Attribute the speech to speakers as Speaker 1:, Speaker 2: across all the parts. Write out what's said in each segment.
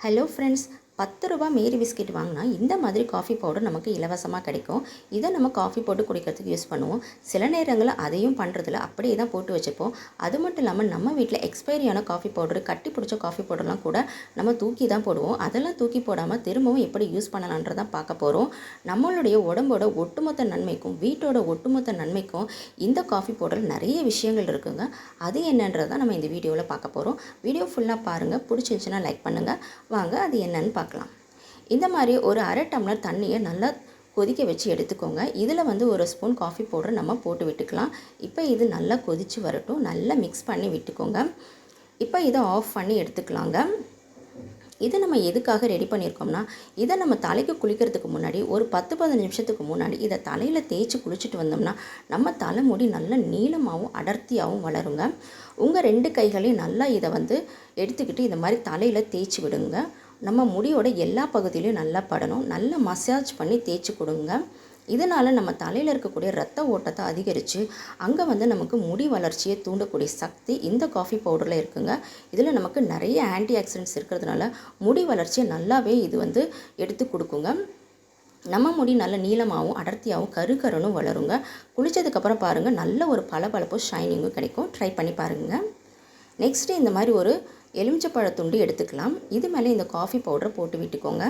Speaker 1: Hello friends, ₹10 மேரி biscuit வாங்கினா இந்த மாதிரி காஃபி பவுடர் நமக்கு இலவசமாக கிடைக்கும். இதை நம்ம காஃபி போட்டு குடிக்கிறதுக்கு யூஸ் பண்ணுவோம். சில நேரங்களில் அதையும் பண்ணுறதில்ல, அப்படியே தான் போட்டு வச்சுப்போம். அது மட்டும் இல்லாமல் நம்ம வீட்டில் எக்ஸ்பைரியான காஃபி பவுடர், கட்டி பிடிச்ச காஃபி பவுடர்லாம் கூட நம்ம தூக்கி தான் போடுவோம். அதெல்லாம் தூக்கி போடாமல் திரும்பவும் எப்படி யூஸ் பண்ணலான்றதான் பார்க்க போகிறோம். நம்மளுடைய உடம்போட ஒட்டுமொத்த நன்மைக்கும் வீட்டோட ஒட்டுமொத்த நன்மைக்கும் இந்த காஃபி பவுடர் நிறைய விஷயங்கள் இருக்குங்க. அது என்னன்றதை நம்ம இந்த வீடியோவில் பார்க்க போகிறோம். வீடியோ ஃபுல்லாக பாருங்கள். பிடிச்சிருந்துச்சுன்னா லைக் பண்ணுங்கள். வாங்க அது என்னன்னு பார்க்கலாம். இந்த மாதிரி ஒரு அரை டம்ளர் தண்ணியை நல்லா கொதிக்க வச்சு எடுத்துக்கோங்க. இதில் வந்து ஒரு ஸ்பூன் காஃபி பவுடர் நம்ம போட்டு விட்டுக்கலாம். இப்போ இது நல்லா கொதித்து வரட்டும். நல்லா மிக்ஸ் பண்ணி விட்டுக்கோங்க. இப்போ இதை ஆஃப் பண்ணி எடுத்துக்கலாங்க. இதை நம்ம எதுக்காக ரெடி பண்ணியிருக்கோம்னா, இதை நம்ம தலைக்கு குளிக்கிறதுக்கு முன்னாடி ஒரு 10-15 நிமிஷத்துக்கு முன்னாடி இதை தலையில் தேய்ச்சி குளிச்சுட்டு வந்தோம்னா நம்ம தலைமுடி நல்ல நீளமாகவும் அடர்த்தியாகவும் வளருங்க. உங்கள் 2 கைகளையும் நல்லா இதை வந்து எடுத்துக்கிட்டு இந்த மாதிரி தலையில் தேய்ச்சி விடுங்க. நம்ம முடியோட எல்லா பகுதியிலையும் நல்லா படணும். நல்லா மசாஜ் பண்ணி தேய்ச்சி கொடுங்க. இதனால் நம்ம தலையில் இருக்கக்கூடிய ரத்த ஓட்டத்தை அதிகரித்து அங்கே வந்து நமக்கு முடி வளர்ச்சியை தூண்டக்கூடிய சக்தி இந்த காஃபி பவுடரில் இருக்குங்க. இதில் நமக்கு நிறைய ஆன்டி ஆக்சிடென்ட்ஸ் இருக்கிறதுனால முடி வளர்ச்சியை நல்லாவே இது வந்து எடுத்து கொடுக்குங்க. நம்ம முடி நல்ல நீளமாகவும் அடர்த்தியாகவும் கருகருன்னு வளருங்க. குளித்ததுக்கப்புறம் பாருங்கள், நல்ல ஒரு பளபளப்பும் ஷைனிங்கும் கிடைக்கும். ட்ரை பண்ணி பாருங்கள். நெக்ஸ்ட்டு இந்த மாதிரி ஒரு எலுமிச்சப்பழத்துண்டு எடுத்துக்கலாம். இது மேலே இந்த காஃபி பவுடரை போட்டு விட்டுக்கோங்க.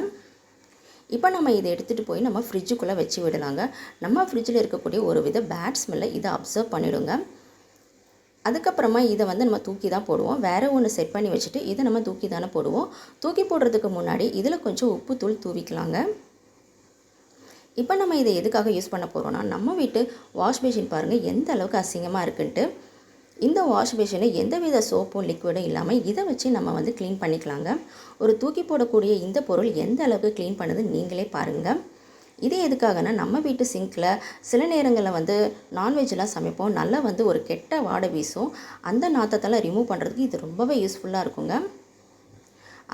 Speaker 1: இப்போ நம்ம இதை எடுத்துகிட்டு போய் நம்ம ஃப்ரிட்ஜுக்குள்ளே வச்சு விடலாங்க. நம்ம ஃப்ரிட்ஜில் இருக்கக்கூடிய ஒரு வித பேட் ஸ்மெல்லை இதை அப்சர்வ் பண்ணிவிடுங்க. அதுக்கப்புறமா இதை வந்து நம்ம தூக்கி தான் போடுவோம். வேறு ஒன்று செட் பண்ணி வச்சுட்டு இதை நம்ம தூக்கி தானே போடுவோம். தூக்கி போடுறதுக்கு முன்னாடி இதில் கொஞ்சம் உப்பு தூள் தூவிக்கலாங்க. இப்போ நம்ம இதை எதுக்காக யூஸ் பண்ண போகிறோன்னா, நம்ம வீட்டு வாஷ் பேஷின் பாருங்கள் எந்த அளவுக்கு அசிங்கமாக இருக்குன்ட்டு. இந்த வாஷ் பேஷனை எந்தவித சோப்பும் லிக்விடும் இல்லாமல் இதை வச்சு நம்ம வந்து க்ளீன் பண்ணிக்கலாங்க. ஒரு தூக்கி போடக்கூடிய இந்த பொருள் எந்த அளவுக்கு க்ளீன் பண்ணுது நீங்களே பாருங்கள். இது எதுக்காகனா, நம்ம வீட்டு சிங்கில் சில நேரங்களில் வந்து நான்வெஜ்லாம் சமைப்போம். நல்லா வந்து ஒரு கெட்ட வாடை வீசும். அந்த நாற்றத்தெல்லாம் ரிமூவ் பண்ணுறதுக்கு இது ரொம்பவே யூஸ்ஃபுல்லாக இருக்குங்க.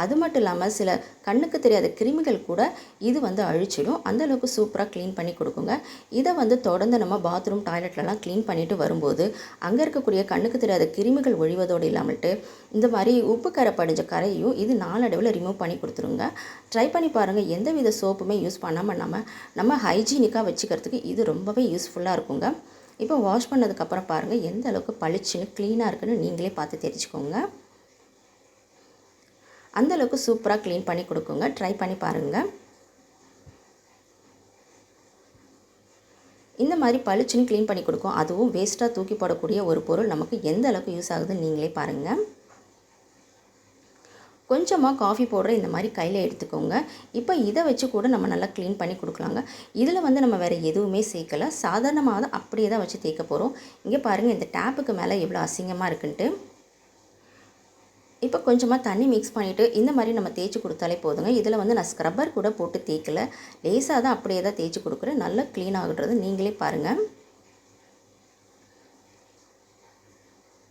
Speaker 1: அது மட்டும் இல்லாமல் சில கண்ணுக்கு தெரியாத கிருமிகள் கூட இது வந்து அழிச்சிடும். அந்தளவுக்கு சூப்பராக க்ளீன் பண்ணி கொடுக்குங்க. இதை வந்து தொடர்ந்து நம்ம பாத்ரூம் டாய்லெட்லலாம் க்ளீன் பண்ணிவிட்டு வரும்போது அங்கே இருக்கக்கூடிய கண்ணுக்கு தெரியாத கிருமிகள் ஒழிவதோடு இல்லாமல்ட்டு இந்த மாதிரி உப்பு கரை படிஞ்ச கரையும் இது நாளடைவில் ரிமூவ் பண்ணி கொடுத்துருங்க. ட்ரை பண்ணி பாருங்கள். எந்த வித சோப்புமே யூஸ் பண்ணாமல் நம்ம ஹைஜீனிக்காக வச்சுக்கிறதுக்கு இது ரொம்பவே யூஸ்ஃபுல்லாக இருக்குங்க. இப்போ வாஷ் பண்ணதுக்கப்புறம் பாருங்கள் எந்த அளவுக்கு பளிச்சுன்னு க்ளீனாக இருக்குன்னு நீங்களே பார்த்து தெரிஞ்சுக்கோங்க. அந்தளவுக்கு சூப்பராக க்ளீன் பண்ணி கொடுக்குங்க. ட்ரை பண்ணி பாருங்கள். இந்த மாதிரி பளிச்சுன்னு க்ளீன் பண்ணி கொடுக்கும். அதுவும் வேஸ்ட்டாக தூக்கி போடக்கூடிய ஒரு பொருள் நமக்கு எந்த அளவுக்கு யூஸ் ஆகுதுன்னு நீங்களே பாருங்கள். கொஞ்சமாக காஃபி பவுடரை இந்த மாதிரி கையில் எடுத்துக்கோங்க. இப்போ இதை வச்சு கூட நம்ம நல்லா க்ளீன் பண்ணி கொடுக்கலாங்க. இதில் வந்து நம்ம வேறு எதுவுமே சேர்க்கலை. சாதாரணமாக தான் அப்படியே தான் வச்சு தேய்க்க போகிறோம். இங்கே பாருங்கள் இந்த டேப்புக்கு மேலே எவ்வளோ அசிங்கமாக இருக்குன்ட்டு. இப்போ கொஞ்சமாக தண்ணி மிக்ஸ் பண்ணிவிட்டு இந்த மாதிரி நம்ம தேய்ச்சி கொடுத்தாலே போதுங்க. இதில் வந்து நான் ஸ்க்ரப்பர் கூட போட்டு தேய்க்கலை. லேசாக தான் அப்படியே தான் தேய்ச்சி கொடுக்குறேன். நல்லா க்ளீன் ஆகுறது நீங்களே பாருங்கள்.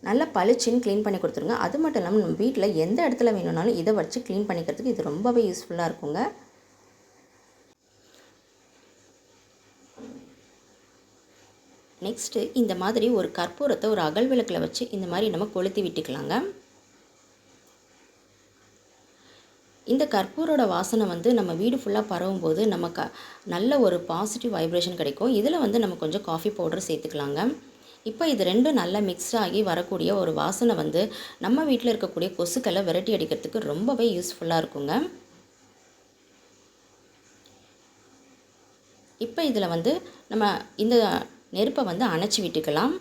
Speaker 1: நல்லா பளிச்சுன்னு க்ளீன் பண்ணி கொடுத்துருங்க. அது மட்டும் இல்லாமல் நம்ம வீட்டில் எந்த இடத்துல வேணும்னாலும் இதை வச்சு க்ளீன் பண்ணிக்கிறதுக்கு இது ரொம்பவே யூஸ்ஃபுல்லாக இருக்குங்க. நெக்ஸ்ட்டு இந்த மாதிரி ஒரு கற்பூரத்தை ஒரு அகல் விளக்கில் வச்சு இந்த மாதிரி நம்ம கொளுத்தி விட்டுக்கலாங்க. இந்த கற்பூரோட வாசனை வந்து நம்ம வீடு ஃபுல்லாக பரவும் போது நமக்கு நல்ல ஒரு பாசிட்டிவ் வைப்ரேஷன் கிடைக்கும். இதில் வந்து நம்ம கொஞ்சம் காஃபி பவுடர் சேர்த்துக்கலாங்க. இப்போ இது ரெண்டும் நல்லா மிக்ஸ் ஆகி வரக்கூடிய ஒரு வாசனை வந்து நம்ம வீட்டில் இருக்கக்கூடிய கொசுக்களை விரட்டி அடிக்கிறதுக்கு ரொம்பவே யூஸ்ஃபுல்லாக இருக்குங்க. இப்போ இதில் வந்து நம்ம இந்த நெருப்பை வந்து அணைச்சி விட்டுக்கலாம்.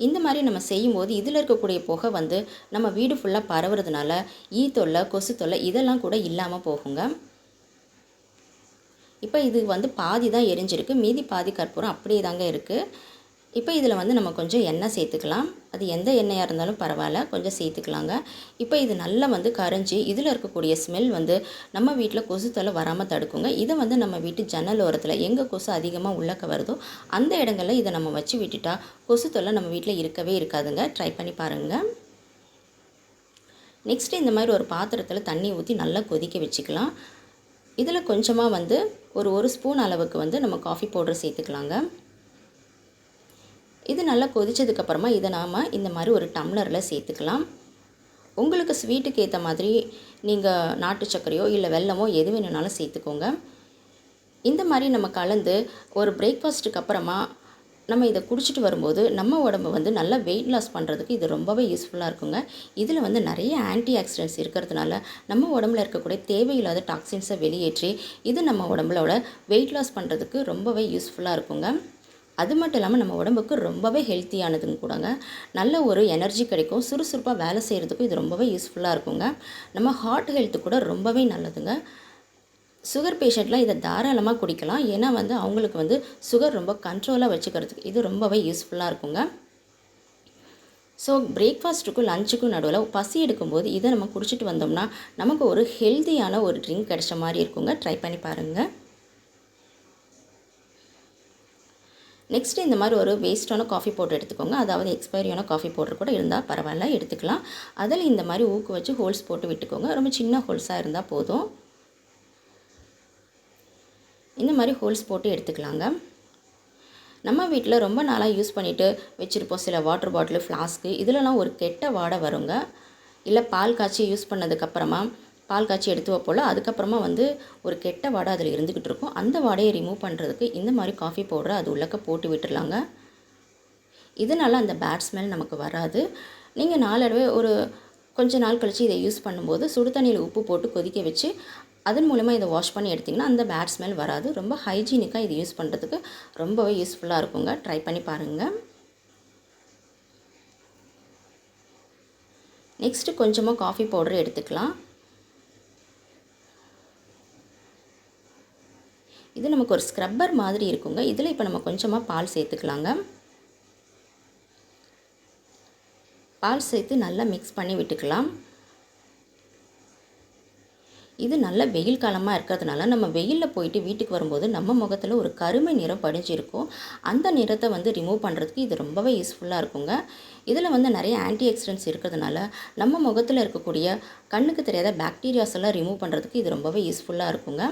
Speaker 1: இந்த மாதிரி நம்ம செய்யும்போது இதில் இருக்கக்கூடிய புகை வந்து நம்ம வீடு ஃபுல்லாக பரவுறதுனால ஈ தொல்லை, கொசு தொல்லை இதெல்லாம் கூட இல்லாமல் போகுங்க. இப்போ இது வந்து பாதி தான் எரிஞ்சிருக்கு. மீதி பாதி கற்பூரம் அப்படியே தாங்க இருக்குது. இப்போ இதில் வந்து நம்ம கொஞ்சம் எண்ணெய் சேர்த்துக்கலாம். அது எந்த எண்ணெயாக இருந்தாலும் பரவாயில்ல, கொஞ்சம் சேர்த்துக்கலாங்க. இப்போ இது நல்லா வந்து கரைஞ்சி இதில் இருக்கக்கூடிய ஸ்மெல் வந்து நம்ம வீட்டில் கொசு தொல்லை வராமல் தடுக்குங்க. இதை வந்து நம்ம வீட்டு ஜன்னல் ஓரத்தில் எங்கே கொசு அதிகமாக உள்ளக்க வருதோ அந்த இடங்களில் இதை நம்ம வச்சு விட்டுட்டா கொசு தொல்லை நம்ம வீட்டில் இருக்கவே இருக்காதுங்க. ட்ரை பண்ணி பாருங்கள். நெக்ஸ்ட்டு இந்த மாதிரி ஒரு பாத்திரத்தில் தண்ணி ஊற்றி நல்லா கொதிக்க வச்சுக்கலாம். இதில் கொஞ்சமாக வந்து ஒரு ஸ்பூன் அளவுக்கு வந்து நம்ம காஃபி பவுடர் சேர்த்துக்கலாங்க. இது நல்லா கொதிச்சதுக்கப்புறமா இதை நாம் இந்த மாதிரி ஒரு டம்ளரில் சேர்த்துக்கலாம். உங்களுக்கு ஸ்வீட்டுக்கு ஏற்ற மாதிரி நீங்கள் நாட்டு சர்க்கரையோ இல்லை வெல்லமோ எது வேணும்னாலும் சேர்த்துக்கோங்க. இந்த மாதிரி நம்ம கலந்து ஒரு பிரேக்ஃபாஸ்ட்டுக்கு அப்புறமா நம்ம இதை குடிச்சிட்டு வரும்போது நம்ம உடம்பு வந்து நல்லா வெயிட் லாஸ் பண்ணுறதுக்கு இது ரொம்பவே யூஸ்ஃபுல்லாக இருக்குங்க. இதில் வந்து நிறைய ஆன்டி ஆக்சிடென்ட்ஸ் இருக்கிறதுனால நம்ம உடம்புல இருக்கக்கூடிய தேவையில்லாத டாக்ஸின்ஸை வெளியேற்றி இது நம்ம உடம்புலோட வெயிட் லாஸ் பண்ணுறதுக்கு ரொம்பவே யூஸ்ஃபுல்லாக இருக்குங்க. அது மட்டும் இல்லாமல் நம்ம உடம்புக்கு ரொம்பவே ஹெல்த்தியானதுங்க கூடங்க. நல்ல ஒரு எனர்ஜி கிடைக்கும், சுறுசுறுப்பாக வேலை செய்கிறதுக்கும் இது ரொம்பவே யூஸ்ஃபுல்லாக இருக்குங்க. நம்ம ஹார்ட் ஹெல்த்து கூட ரொம்பவே நல்லதுங்க. சுகர் பேஷண்ட்லாம் இதை தாராளமாக குடிக்கலாம். ஏன்னா வந்து அவங்களுக்கு வந்து சுகர் ரொம்ப கண்ட்ரோலாக வச்சுக்கிறதுக்கு இது ரொம்பவே யூஸ்ஃபுல்லாக இருக்குங்க. ஸோ பிரேக்ஃபாஸ்ட்டுக்கும் லஞ்சுக்கும் நடுவில் பசி எடுக்கும்போது இதை நம்ம குடிச்சிட்டு வந்தோம்னா நமக்கு ஒரு ஹெல்த்தியான ஒரு ட்ரிங்க் கிடைச்ச மாதிரி இருக்குங்க. ட்ரை பண்ணி பாருங்கள். நெக்ஸ்ட்டு இந்த மாதிரி ஒரு வேஸ்ட்டான காஃபி பவுடர் எடுத்துக்கோங்க. அதாவது எக்ஸ்பைரியான காஃபி பவுடர் கூட இருந்தால் பரவாயில்ல, எடுத்துக்கலாம். அதில் இந்த மாதிரி ஊக்கு வச்சு ஹோல்ஸ் போட்டு விட்டுக்கோங்க. ரொம்ப சின்ன ஹோல்ஸாக இருந்தால் போதும். இந்த மாதிரி ஹோல்ஸ் போட்டு எடுத்துக்கலாங்க. நம்ம வீட்டில் ரொம்ப நாளாக யூஸ் பண்ணிவிட்டு வச்சுருப்போம் சில வாட்டர் பாட்டிலு, ஃப்ளாஸ்க்கு, இதிலலாம் ஒரு கெட்ட வாடை வருங்க. இல்லை பால் காய்ச்சி யூஸ் பண்ணதுக்கப்புறமா பால் காய்ச்சி எடுத்து வைப்போல, அதுக்கப்புறமா வந்து ஒரு கெட்ட வாடை அதில் இருந்துக்கிட்டு இருக்கும். அந்த வாடையை ரிமூவ் பண்ணுறதுக்கு இந்த மாதிரி காஃபி பவுடரை அது உள்ளக்க போட்டு விட்டுடலாங்க. இதனால் அந்த பேட் ஸ்மெல் நமக்கு வராது. நீங்கள் நாளடைவே ஒரு கொஞ்ச நாள் கழித்து இதை யூஸ் பண்ணும்போது சுடு தண்ணியில் உப்பு போட்டு கொதிக்க வச்சு அதன் மூலமாக இதை வாஷ் பண்ணி எடுத்திங்கன்னா அந்த பேட் ஸ்மெல் வராது. ரொம்ப ஹைஜீனிக்காக இது யூஸ் பண்ணுறதுக்கு ரொம்பவே யூஸ்ஃபுல்லாக இருக்குங்க. ட்ரை பண்ணி பாருங்கள். நெக்ஸ்ட்டு கொஞ்சமாக காஃபி பவுடர் எடுத்துக்கலாம். இது நமக்கு ஒரு ஸ்க்ரப்பர் மாதிரி இருக்குங்க. இதில் இப்போ நம்ம கொஞ்சமாக பால் சேர்த்துக்கலாங்க. பால் சேர்த்து நல்லா மிக்ஸ் பண்ணி விட்டுக்கலாம். இது நல்ல வெயில் காலமாக இருக்கிறதுனால நம்ம வெயிலில் போயிட்டு வீட்டுக்கு வரும்போது நம்ம முகத்தில் ஒரு கருமை நிறம் படிஞ்சிருக்கும். அந்த நிறத்தை வந்து ரிமூவ் பண்ணுறதுக்கு இது ரொம்பவே யூஸ்ஃபுல்லாக இருக்குங்க. இதில் வந்து நிறைய ஆன்டி ஆக்சிடென்ட்ஸ் இருக்கிறதுனால நம்ம முகத்தில் இருக்கக்கூடிய கண்ணுக்கு தெரியாத பாக்டீரியாஸ் எல்லாம் ரிமூவ் பண்ணுறதுக்கு இது ரொம்பவே யூஸ்ஃபுல்லாக இருக்குங்க.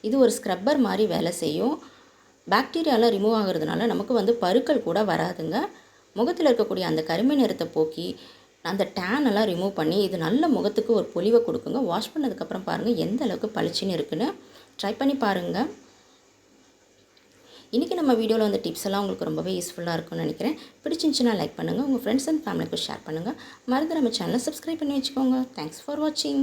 Speaker 1: இது ஒரு ஸ்க்ரப்பர் மாதிரி வேலை செய்யும். பாக்டீரியாலாம் ரிமூவ் ஆகிறதுனால நமக்கு வந்து பருக்கள் கூட வராதுங்க. முகத்தில் இருக்கக்கூடிய அந்த கருமை நிறத்தை போக்கி அந்த டேன் எல்லாம் ரிமூவ் பண்ணி இது நல்ல முகத்துக்கு ஒரு பொலிவை கொடுக்குங்க. வாஷ் பண்ணதுக்கப்புறம் பாருங்கள் எந்த அளவுக்கு பளிச்சுன்னு இருக்குன்னு. ட்ரை பண்ணி பாருங்கள். இன்றைக்கி நம்ம வீடியோவில் வந்து டிப்ஸ் எல்லாம் உங்களுக்கு ரொம்பவே யூஸ்ஃபுல்லாக இருக்கும்னு நினைக்கிறேன். பிடிச்சிருந்துச்சுன்னா லைக் பண்ணுங்கள், உங்கள் ஃப்ரெண்ட்ஸ் அண்ட் ஃபேமிலிக்கு ஷேர் பண்ணுங்கள். மறந்து நம்ம சேனலை சப்ஸ்கிரைப் பண்ணி வச்சுக்கோங்க. தேங்க்ஸ் ஃபார் வாட்சிங்.